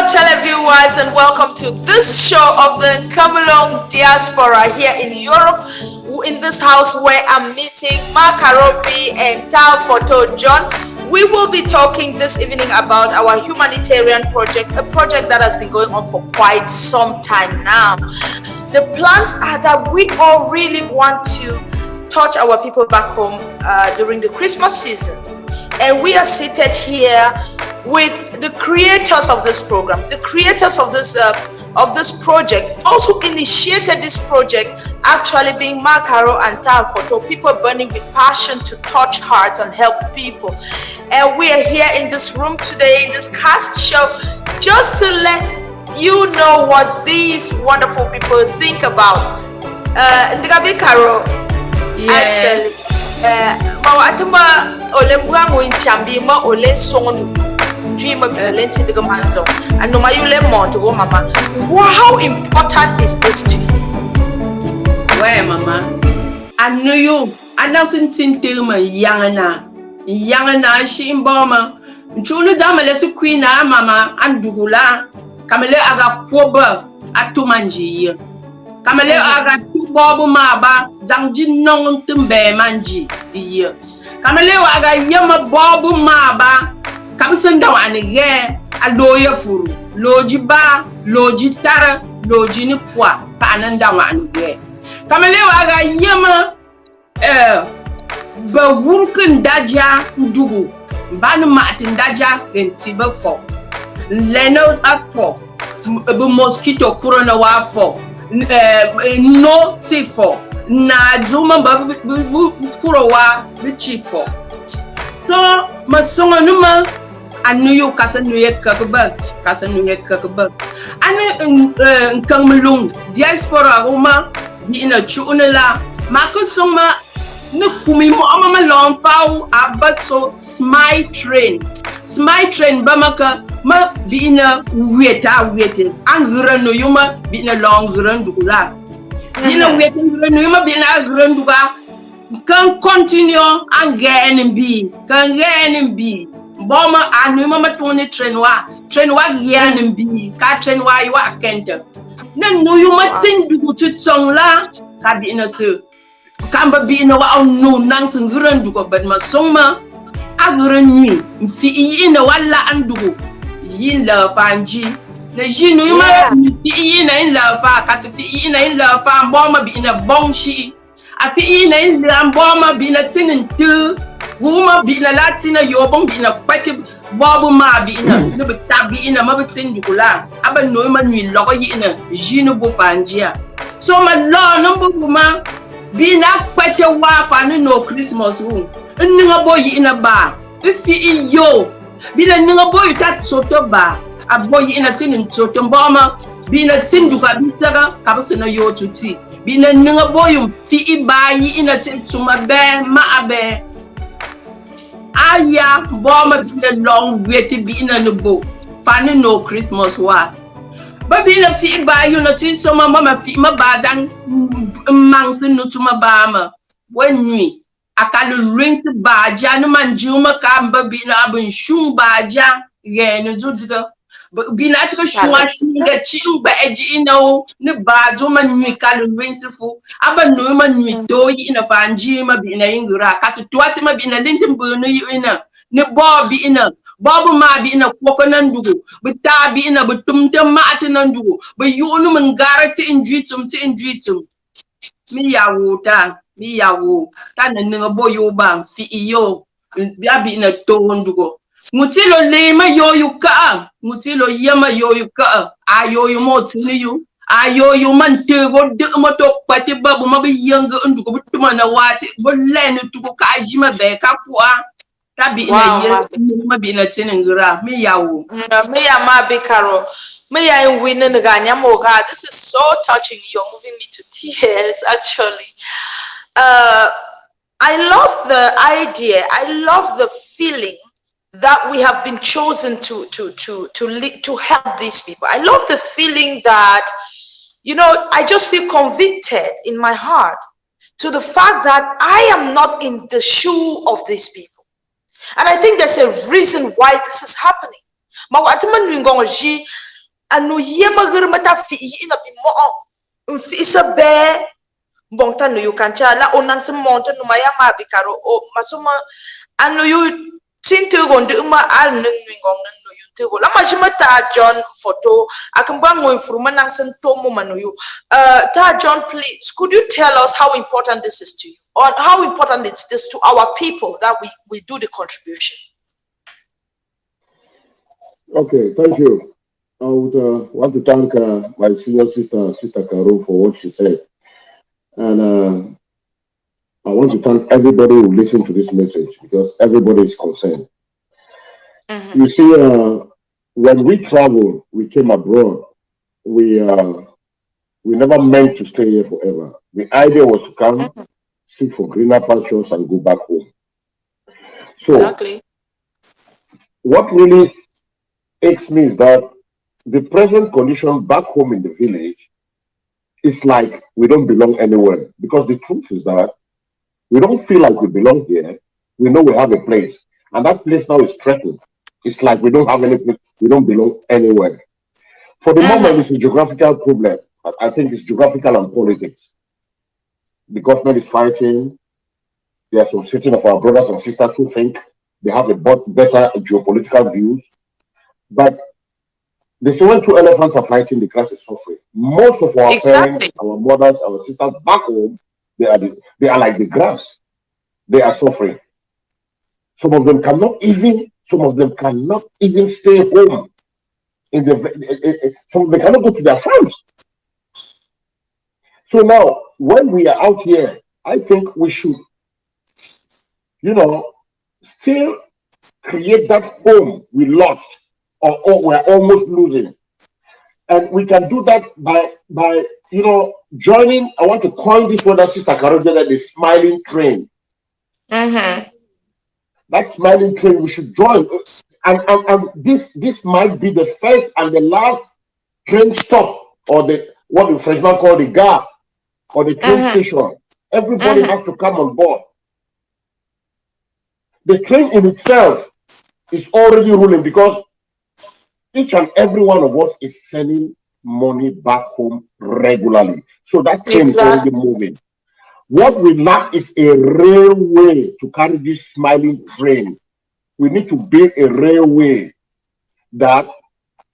televiewers, and welcome to this show of the Camelon Diaspora here in Europe. In this house where I'm meeting Mark Arobi and Tal Photo John. We will be talking this evening about our humanitarian project, a project that has been going on for quite some time now. The plans are that we all really want to touch our people back home during the Christmas season. And we are seated here with the creators of this program, the creators of this project, also initiated this project, actually being Mark Haro and Tal Photo, people burning with passion to touch hearts and help people. And we are here in this room today, in this cast show, just to let you know what these wonderful people think about. Ngabi Karo, actually, mawatuma ole mwangu inchambi ma ole sonu dream lenti de manzo and no mayule mo to go mama. Wow, how important is this to you? Where mama? I know you. I know since Yangana she in Boma. Chulu damale su queen mama and dugula. Kamele aga poba atumanji. Kamele aga tu bobu maba zangjin non tumbe manji ye. Kamele aga yama bobu maba kamsenda wanige aloya furu loji ba loji tara loji ni kwa pananda wanige. Kamele aga yama ba wurkin daja ndugu ban matin daja genti ba fo leno afo ba mosquito corona wa fo no sifo na juma ba kuro wa bichifo so masonga numa anu yo kasanuye kakba anu nkamlung diaspora uma bi ina chunela makusoma no kumi mo amama long fau abatso smile train bamaka ma bina wete angura no yuma bina long grandula bina wete no yuma bina granduga can continue again be boma anu mama toni train wa yan be ka train wa you akenta nan no yuma tindu tutsongla ka bina so kamba bina wa no nang singran duko bad masoma agran mi fi ina wala andugo yin la fanji na jinu ma fi ina in la fa kasi fi ina in la fa boma bina bongshi a fi ina in la boma bina tinin tu wuma bina latina yobong bina kwati bobu ma bina no bitabi ina mabitin dukula aba no ma ni logo ina jinu bo fanjia so ma lo number ma bina kwete wa fani no Christmas wu ninga boy ina ba ifi iyo bina ninga boy tat soto ba aboy ina tinin soto mboma bina tinduka bisaga kabasana yo tuti bina ninga boy fi ibayi ina tuma be ma abe aya mboma bina long wait bina no bo fani no Christmas wa babi na fi ba you no ti so mama fi ma ba dan mangsin no tuma ba ma wanyi akalu rings ba ja no manjuma ka babi na abun shun ba ja ye no duduga bi na to shwa shinga chimba eji ino ne ba zo manyi kalu rings fu aba no manyi do yi ina fanji ma bi na ingura kasu tuati ma bi na lintin bu no yi ina ne bobi ina babu ma bi ina kofa nan dugu bita bi ina butumtan ma atinan dugu ba yunu mun garati injuitum mi yawo ta nan nga boyo ba fi iyo bi ina to ndugo mutilo le ma yoyu ka mutilo yama yoyu ka ayoyu motini yu ayoyu man tego de moto pati babu ma bi yanga ndugo butuma na wati bo lenu tugo ka jima be ka fuwa tabi ina mabina tiningira me yawo me ya mabi Karo me ya winning ganya moga. This is so touching. You're moving me to tears actually. I love the idea, I love the feeling that we have been chosen to help these people. I love the feeling that, you know, I just feel convicted in my heart to the fact that I am not in the shoe of these people. And I think there's a reason why this is happening. anu yema girmata fi ina bi mo fi isa be bonta no yu kancha la onan se monta no maya ma bi karo o masuma anu yu tintu gonde uma al nung ngong nung no yu tego la majima ta John photo akamba ngo furuma nang sen tomo manu ta John, please could you tell us how important this is to you, or how important is this to our people that we do the contribution? Okay, thank you. I would want to thank my senior sister, Sister Caro, for what she said. And I want to thank everybody who listened to this message, because everybody is concerned. You see, when we travel, we came abroad, we never meant to stay here forever. The idea was to come, seek for greener pastures, and go back home. So, Exactly. what really aches me is that the present condition back home in the village is like we don't belong anywhere. Because the truth is that we don't feel like we belong here. We know we have a place, and that place now is threatened. It's like we don't have any place. We don't belong anywhere. For the moment, it's a geographical problem. I think it's geographical and politics. The government is fighting. There are some certain of our brothers and sisters who think they have a better geopolitical views. But the same two elephants are fighting, the grass is suffering. Most of our parents, our mothers, our sisters back home, they are like the grass. They are suffering. Some of them cannot even stay home. Some of them cannot go to their farms. So now, when we are out here, I think we should, still create that home we lost or we're almost losing. And we can do that by joining. I want to coin this word that Sister Carol said, the smiling train. That smiling train, we should join. And this might be the first and the last train stop, or what the Frenchman call the gare, or the train station. Everybody has to come on board. The train in itself is already ruling, because each and every one of us is sending money back home regularly. So that train is already moving. What we lack is a railway to carry this smiling train. We need to build a railway that,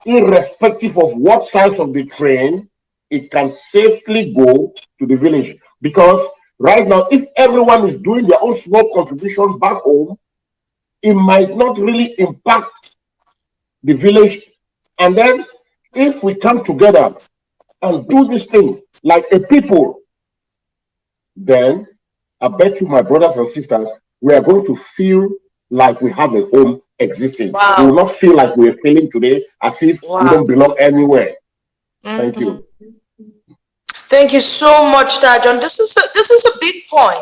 irrespective of what size of the train, it can safely go to the village. Because right now, if everyone is doing their own small contribution back home, it might not really impact the village. And then if we come together and do this thing like a people, then I bet you, my brothers and sisters, we are going to feel like we have a home existing. Wow. We will not feel like we're feeling today as if we don't belong anywhere. Thank you. Thank you so much, John. This is a big point.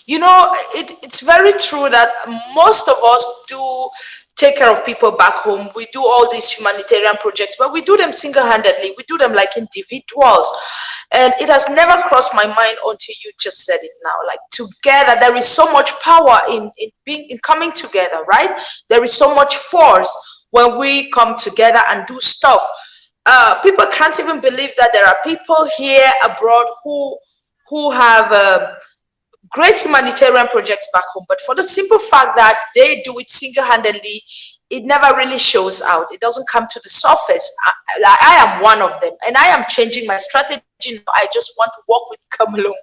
It's very true that most of us do take care of people back home. We do all these humanitarian projects, but we do them single-handedly. We do them like individuals. And it has never crossed my mind until you just said it now. Like, together, there is so much power in coming together, right? There is so much force when we come together and do stuff. People can't even believe that there are people here abroad who have great humanitarian projects back home, but for the simple fact that they do it single-handedly, it never really shows out. It doesn't come to the surface. I am one of them, and I am changing my strategy now. I just want to work with Kamulong.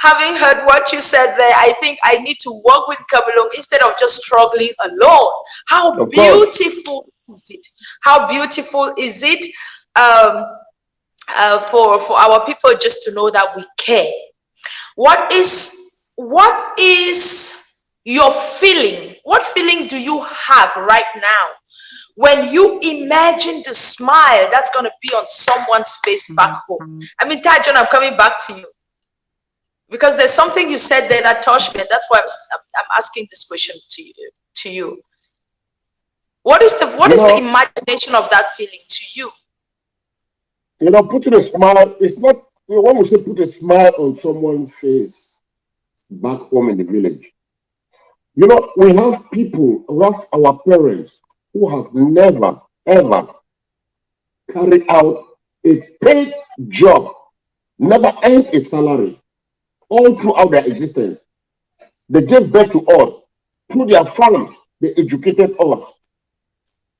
Having heard what you said there, I think I need to work with Kamulong instead of just struggling alone. How beautiful is it? How beautiful is it for our people just to know that we care? What is your feeling? What feeling do you have right now when you imagine the smile that's going to be on someone's face back home? I mean, Tajon, I'm coming back to you, because there's something you said there that touched me, and that's why I'm asking this question to you. What is the imagination of that feeling to you? Putting a smile, it's not, when we say put a smile on someone's face back home in the village, we have people, we have our parents who have never, ever carry out a paid job, never earned a salary all throughout their existence. They gave birth to us. Through their farms, they educated us.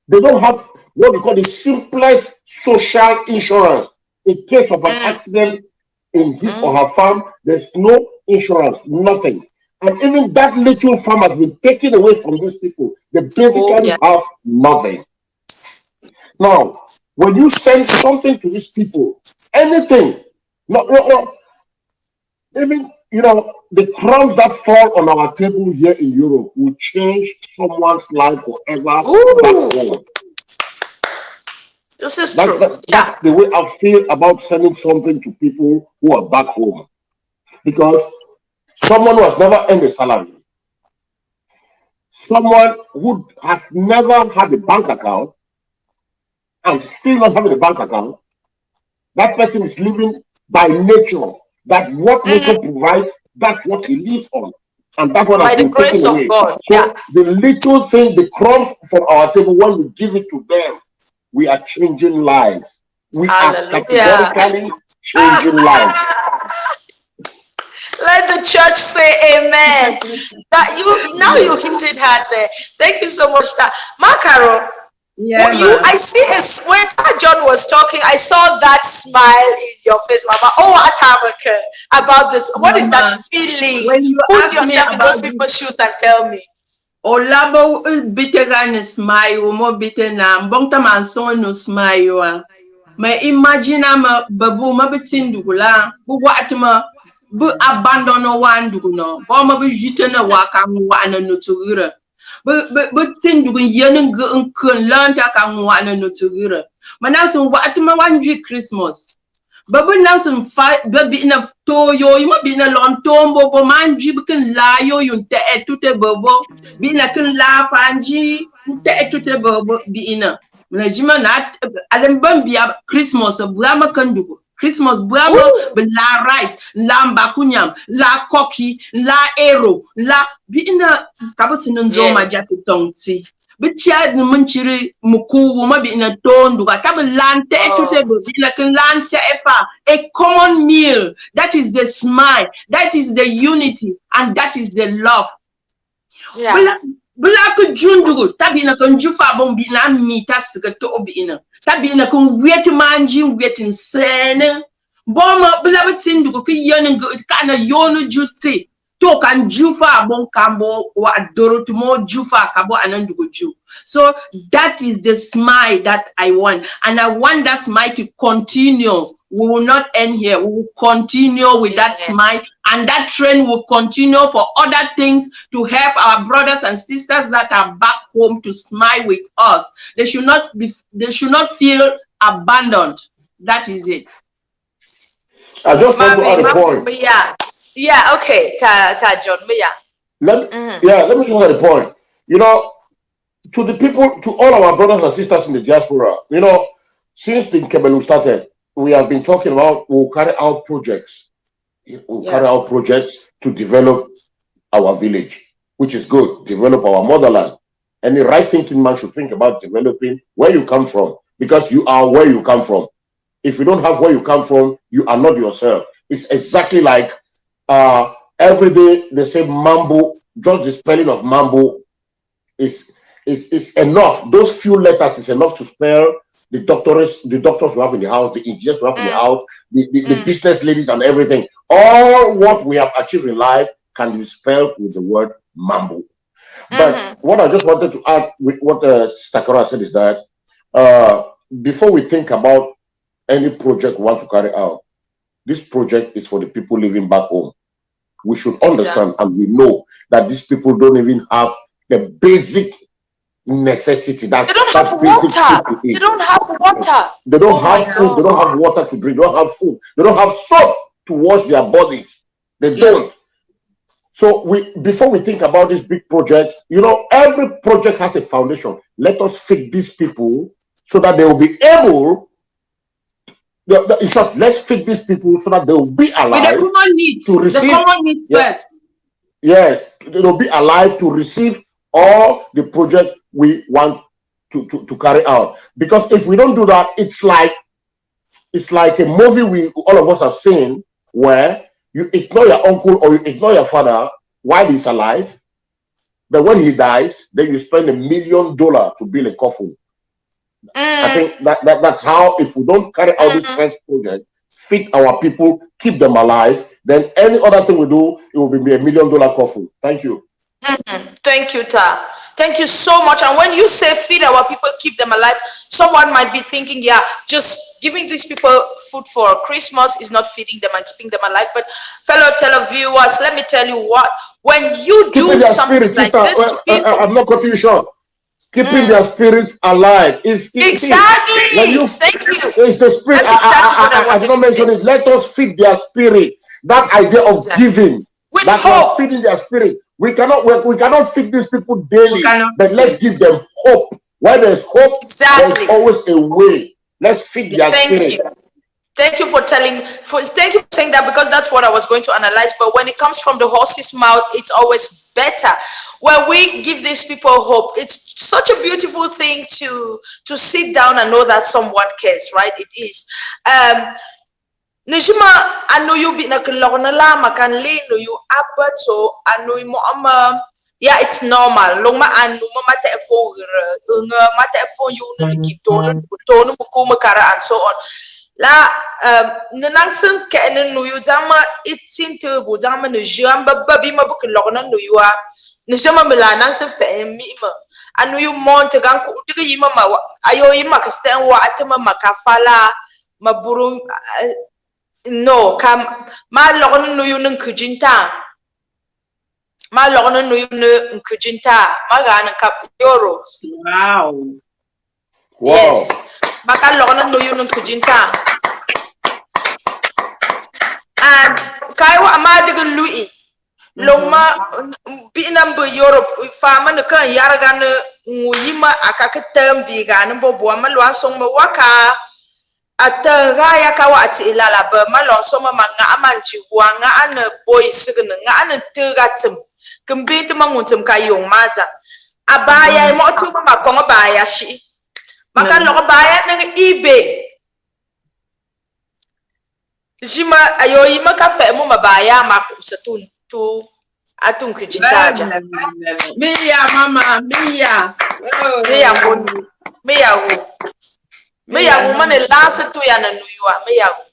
They don't have what we call the simplest social insurance. In case of an accident in his or her farm, there's no insurance, nothing. And even that little farm has been taken away from these people. They basically have nothing. Now, when you send something to these people, anything, even the crumbs that fall on our table here in Europe will change someone's life forever back home. This is true. That's the way I feel about sending something to people who are back home. Because someone who has never earned a salary, someone who has never had a bank account and still not having a bank account, that person is living by nature. That what nature provides, that's what he lives on. And that one has been taken away. God. So the little thing, the crumbs from our table, when we give it to them, we are changing lives. We are categorically changing lives. Let the church say amen. You hit it hard there. Thank you so much, Makaro. Yeah, I see when John was talking, I saw that smile in your face, Mama. Oh, Atamaka, about this. What is that feeling? When you put yourself in those people's shoes and tell me. Olabo bitega smile, mo bitena, bongta manson no smile. Me imagine ama babu ma bitindu la, bu watma bu abandon no wandu no, bo ma bu jitena waka wana no tugira. But sin du yen kun lanta kan wana no tugira. Manasun watma wanji Christmas. Babu nansun fa babi na toyo ima bi na lon tombo bo manji bikin la yo yun te etute bobo bi na kin la fanji te etute bobo bi ina na jima na alem bambia Christmas brama kandugo Christmas brama be la rice la mbakunyam la koki la ero la bi ina kabasino nzoma jati tonti bitia ni munchiri muku ma bi na tondu ka lante etute bi na kin lante efa a common meal. That is the smile, that is the unity, and that is the love. Bula jundugu tabina kun jufa bombi na mita sikato obina tabina kun wet manji wet insane boma bula bitindugu ki yonin kana yonu juti to kan jufa bon kambo wa dorotu mo jufa kabo anandugu ju. So that is the smile that I want, and I want that smile to continue. We will not end here. We will continue with that smile, and that trend will continue for other things to help our brothers and sisters that are back home to smile with us. They should not feel abandoned. That is it. I just want to add a point. Okay, John. Let me just add a point. To the people, to all our brothers and sisters in the diaspora, since the Kebelu started, we have been talking about we'll carry out projects. We'll carry out projects to develop our village, which is good. Develop our motherland. Any right thinking man should think about developing where you come from, because you are where you come from. If you don't have where you come from, you are not yourself. It's exactly like every day they say mambo. Just the spelling of mambo is enough. Those few letters is enough to spell the doctors we have in the house, the engineers we have in the house, the business ladies and everything. All what we have achieved in life can be spelled with the word mambo. But what I just wanted to add with what Stakara said is that before we think about any project we want to carry out, this project is for the people living back home. We should understand and we know that these people don't even have the basic necessity. They don't have water. They don't have water. They don't have food. They don't have water to drink. They don't have food. They don't have soap to wash their bodies. They don't. So before we think about this big project, every project has a foundation. Let us feed these people so that they will be able. In short, let's feed these people so that they will be alive to receive. The common needs first. Yes, they will be alive to receive all the projects we want to carry out. Because if we don't do that, it's like a movie we all of us have seen where you ignore your uncle or you ignore your father while he's alive. But when he dies, then you spend $1 million to build a coffin. I think that's how, if we don't carry out this first project, feed our people, keep them alive, then any other thing we do, it will be $1 million coffin. Thank you. Thank you, Ta. Thank you so much. And when you say feed our people, keep them alive, someone might be thinking, yeah, just giving these people food for Christmas is not feeding them and keeping them alive. But fellow televiewers, let me tell you what, when you do something like this, I'm not cutting you short. Keeping their spirits alive. Exactly. When you, Thank you. It's the spirit. That's exactly what I did not mention it. Let us feed their spirit. That idea of giving, with that hope, feeding their spirit. We cannot feed these people daily, but let's give them hope. Where there's hope, there's always a way. Let's feed their spirit. Thank you for thank you for saying that, because that's what I was going to analyze. But when it comes from the horse's mouth, it's always better. When we give these people hope, it's such a beautiful thing to sit down and know that someone cares, right? It is. Nijima anu you be na la makan le no you abato anu mo yeah, it's normal. Long ma anu mata efo mata efo you no keep tonu mukumara and so on. La nanang sun ke nu yu jama itin to bu jama no jamba babi ma buk logna no yu a nijama mila nang sun fe mi ma anu yu mont gan ku diga yima ma ayo yima ka sten wa atama makafala maburum no kam ma logna no yu nang kujinta ma logna no yu nang kujinta ma gan kap euros. Wow. Yes. Maka logna no yu nang kujinta. And kaiwa amadiga lui longma binambo Europe fama na kan yarga na nguyima akaka tembi ga na bobo amalwa song ma waka atanga ya kawa ati ilala ba malon so ma nga amanji wanga ana boy signa nga ana tigatim kumbiti mangutum kayong mata abaya mo tu ma ko baya shi maka lo baya na ibe Jima ayoyi makafe mu mabaya makusa tu atun kujitaja. Mia mama, mia. Mia ngoni. Mia hu. Mia hu mane lasa tu ya na nuyua. Mia hu.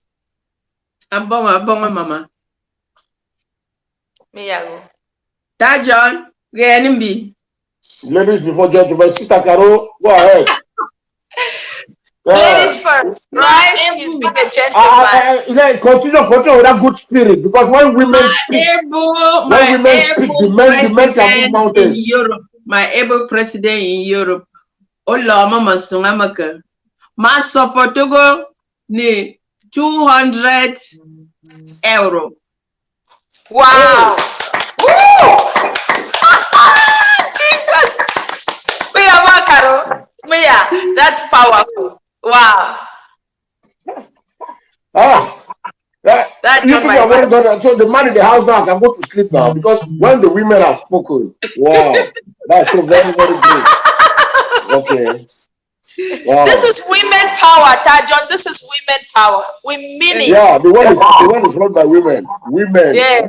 Abonga mama. Mia hu. Ta John, Renimbi. Ladies before gentlemen, Sister Carol, go ahead. Ladies first, right? He's being a gentleman. Continue with that good spirit, because when women speak, the men can move mountains. In Europe, my able president in Europe, Ola mama sungamaka, ma supportugo ni 200 euro. Wow! Woo! Jesus! We are Makaro. Mia, that's powerful. Wow. You people are very good. So the man in the house now can go to sleep now, because when the women have spoken, wow, that's so very, very good. Okay. Wow. This is women power, Tajon. This is women power. We mean it. Yeah, the one is run by women. Women. Yeah.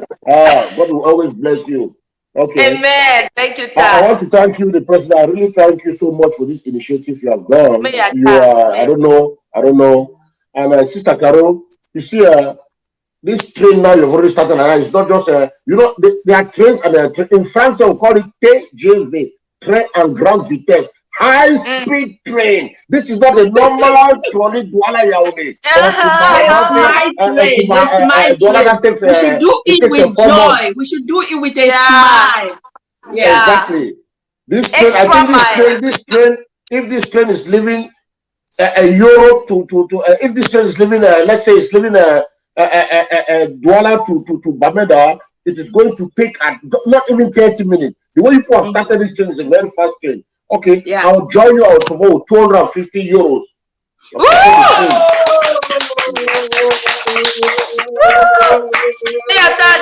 God will always bless you. Okay. Amen. Thank you, I want to thank you, the president. I really thank you so much for this initiative you have done. You are, I don't know. And Sister Carol, you see, this train now you've already started. And it's not just, they are trains and they are in France, they will call it TGV, train and grande vitesse. High-speed train. This is not a normal trolley Douala Yaoundé. We should do it with joy. We should do it with a smile. Yeah, exactly. This train, if this train is leaving Europe if this train is leaving, let's say it's leaving Douala to Bamenda, it is going to take not even 30 minutes. The way people have started this train is a very fast train. Okay, I'll join you. I'll support 250 euros.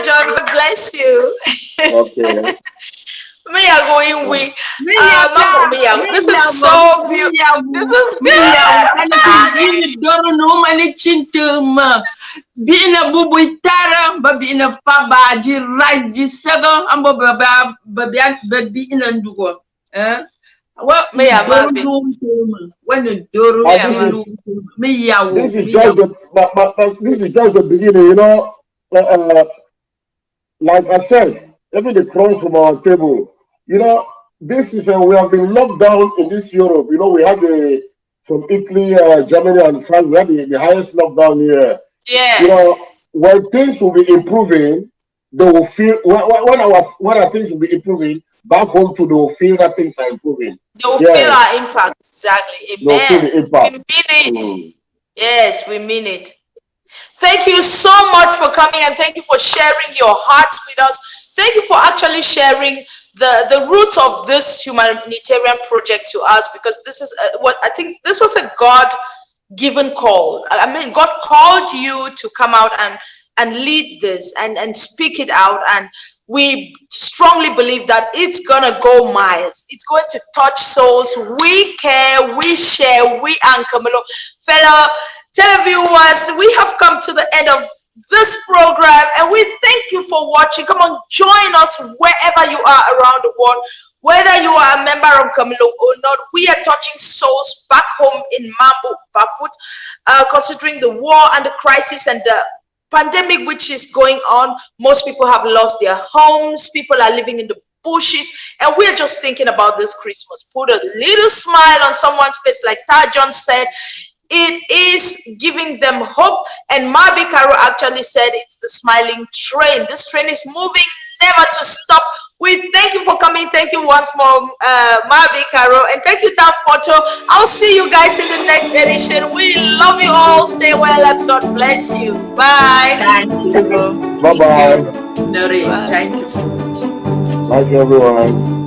John, God bless you. Okay. Me are going we. This is Miyavu, so beautiful. This miyavu, is miyavu. good. Kana kijini doro numa ni chintuma. Bina bubu itara, babi ina faba, ji rice, ji saga, ambo babi ina ndugo. What Me are doro Mabi. numa, when the doro Me And are numa, Mabi. this miyavu, is just miyavu. the but this is just the beginning, you know. Like I said, even the crumbs from our table, you know, this is we have been locked down in this Europe. You know, we had the from Italy, Germany, and France. We had the highest lockdown here. You know, Yes. when things will be improving, they will feel when our things will be improving back home too. They will feel that things are improving. They will feel Yes, our impact. Exactly. they will feel Amen. the We impact. mean it. Mm. Yes, we mean it. Thank you so much for coming and thank you for sharing your hearts with us. Thank you for actually sharing the root of this humanitarian project to us, because this is what I think this was a God given call. I mean, God called you to come out and lead this and speak it out, and we strongly believe that it's gonna go miles. It's going to touch souls. We care, we share, we anchor. Fellow televiewers, we have come to the end of this program and we thank you for watching. Come on, join us wherever you are around the world. Whether you are a member of Kamilong or not, we are touching souls back home in Mambo, Bafut, considering the war and the crisis and the pandemic which is going on. Most people have lost their homes. People are living in the bushes, and we're just thinking about this Christmas. Put a little smile on someone's face, like Tajon said. It is giving them hope, and Mabi Caro actually said it's the smiling train. This train is moving, never to stop. We thank you for coming. Thank you once more, Mabi Caro, and thank you, Dan Photo. I'll see you guys in the next edition. We love you all. Stay well and God bless you. Bye. Thank you. Bye Thank you. bye. Noreen, Bye. thank you. Bye to everyone.